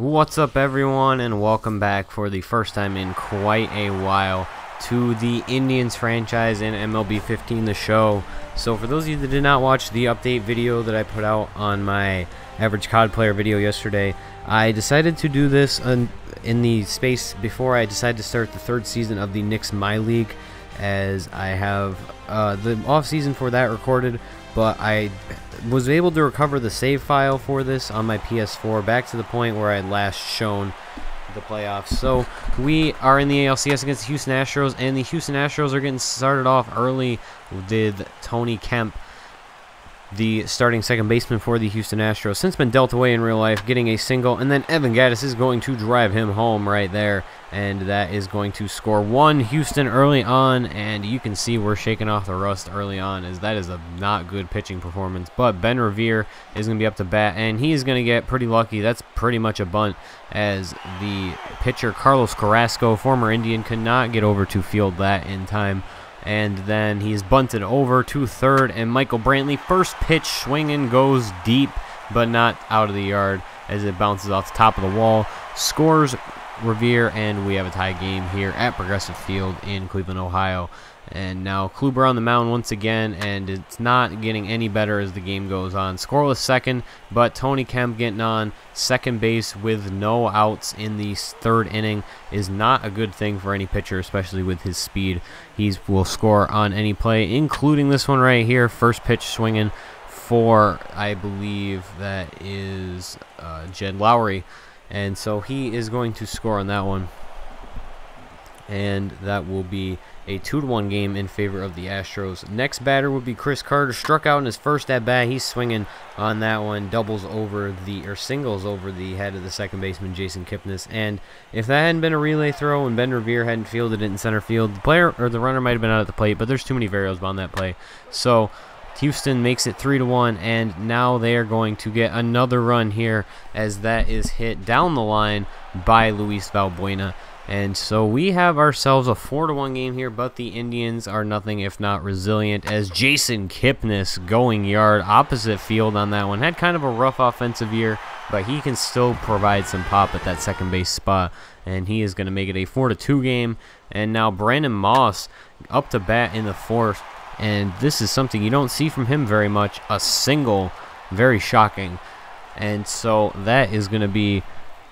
What's up, everyone, and welcome back for the first time in quite a while to the Indians franchise in MLB 15, the show. So for those of you that did not watch the update video that I put out on my average COD player video yesterday, I decided to do this in the space before I decided to start the third season of the Knicks My League, as I have the off season for that recorded, but I was able to recover the save file for this on my PS4 back to the point where I had last shown the playoffs. So we are in the ALCS against the Houston Astros, and the Houston Astros are getting started off early with Tony Kemp, the starting second baseman for the Houston Astros, since been dealt away in real life, getting a single, and then Evan Gattis is going to drive him home right there, and that is going to score one Houston early on. And you can see we're shaking off the rust early on, as that is a not good pitching performance. But Ben Revere is going to be up to bat, and he's going to get pretty lucky. That's pretty much a bunt, as the pitcher Carlos Carrasco, former Indian, could not get over to field that in time. And then he's bunted over to third, and Michael Brantley, first pitch swinging, goes deep, but not out of the yard, as it bounces off the top of the wall, scores Revere, and we have a tie game here at Progressive Field in Cleveland, Ohio. And now Kluber on the mound once again, and it's not getting any better as the game goes on. Scoreless second, but Tony Kemp getting on second base with no outs in the third inning is not a good thing for any pitcher, especially with his speed. He will score on any play, including this one right here. First pitch swinging for, I believe that is Jed Lowry, and so he is going to score on that one. And that will be a 2-1 game in favor of the Astros. Next batter would be Chris Carter. Struck out in his first at bat. He's swinging on that one. Singles over the head of the second baseman, Jason Kipnis. And if that hadn't been a relay throw and Ben Revere hadn't fielded it in center field, the runner might have been out at the plate, but there's too many variables on that play. So Houston makes it 3-1, and now they are going to get another run here, as that is hit down the line by Luis Valbuena. And so we have ourselves a 4-1 game here, but the Indians are nothing if not resilient, as Jason Kipnis going yard opposite field on that one. Had kind of a rough offensive year, but he can still provide some pop at that second base spot, and he is going to make it a 4-2 game. And now Brandon Moss up to bat in the fourth, and this is something you don't see from him very much, a single, very shocking. And so that is going to be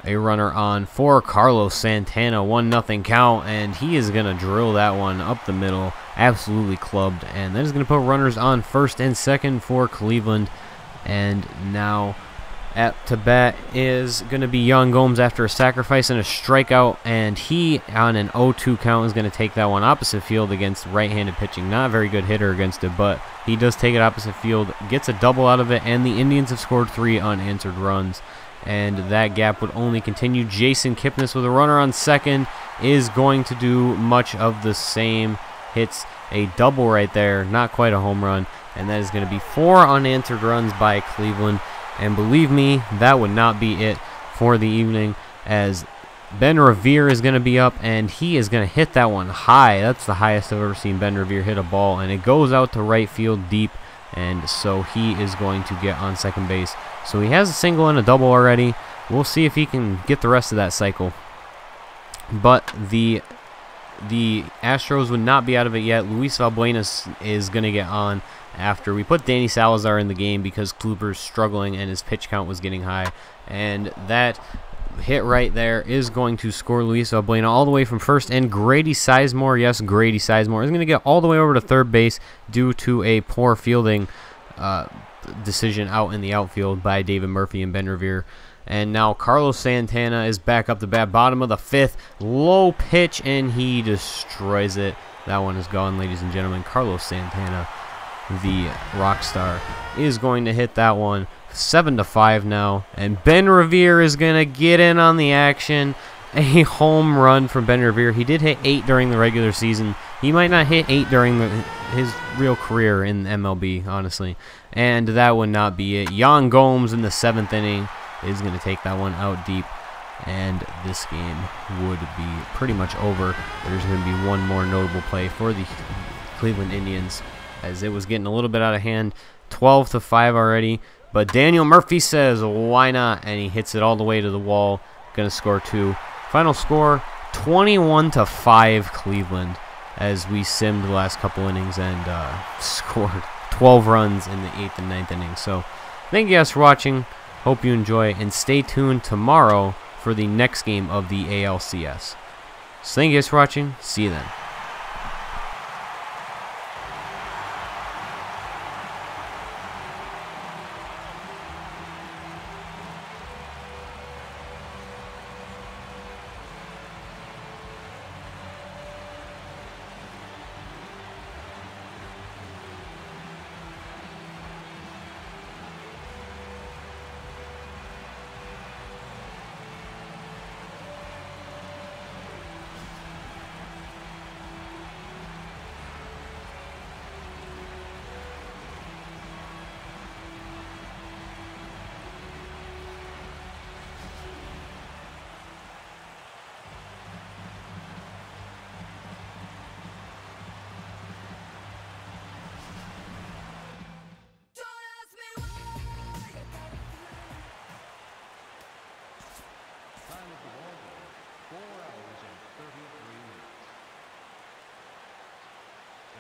a runner on for Carlos Santana, 1-0 count, and he is going to drill that one up the middle, absolutely clubbed, and that is going to put runners on first and second for Cleveland. And now at to bat is going to be Yan Gomes after a sacrifice and a strikeout, and he on an 0-2 count is going to take that one opposite field against right-handed pitching. Not a very good hitter against it, but he does take it opposite field, gets a double out of it, and the Indians have scored 3 unanswered runs. And that gap would only continue. Jason Kipnis with a runner on second is going to do much of the same. Hits a double right there, not quite a home run, and that is going to be 4 unanswered runs by Cleveland. And believe me, that would not be it for the evening, as Ben Revere is going to be up, and he is going to hit that one high. That's the highest I've ever seen Ben Revere hit a ball, and it goes out to right field deep. And so he is going to get on second base. So he has a single and a double already. We'll see if he can get the rest of that cycle. But the Astros would not be out of it yet. Luis Valbuena is going to get on after we put Danny Salazar in the game, because Kluber's struggling and his pitch count was getting high. And that hit right there is going to score Luis Valbuena all the way from first, and Grady Sizemore, yes, Grady Sizemore, is going to get all the way over to third base due to a poor fielding decision out in the outfield by David Murphy and Ben Revere. And now Carlos Santana is back up to bat, bottom of the fifth, low pitch, and he destroys it. That one is gone, ladies and gentlemen. Carlos Santana, the rock star, is going to hit that one. 7-5 now, and Ben Revere is going to get in on the action. A home run from Ben Revere. He did hit 8 during the regular season. He might not hit 8 during his real career in MLB, honestly. And that would not be it. Yan Gomes in the 7th inning is going to take that one out deep, and this game would be pretty much over. There's going to be one more notable play for the Cleveland Indians, as it was getting a little bit out of hand. 12-5 already. But Daniel Murphy says, why not? And he hits it all the way to the wall. going to score 2. Final score 21-5 Cleveland, as we simmed the last couple innings and scored 12 runs in the 8th and 9th innings. So thank you guys for watching. Hope you enjoy, and stay tuned tomorrow for the next game of the ALCS. So thank you guys for watching. See you then.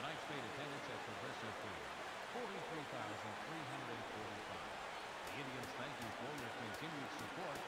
Tonight's paid attendance at Progressive Field, 43,345. The Indians thank you for your continued support.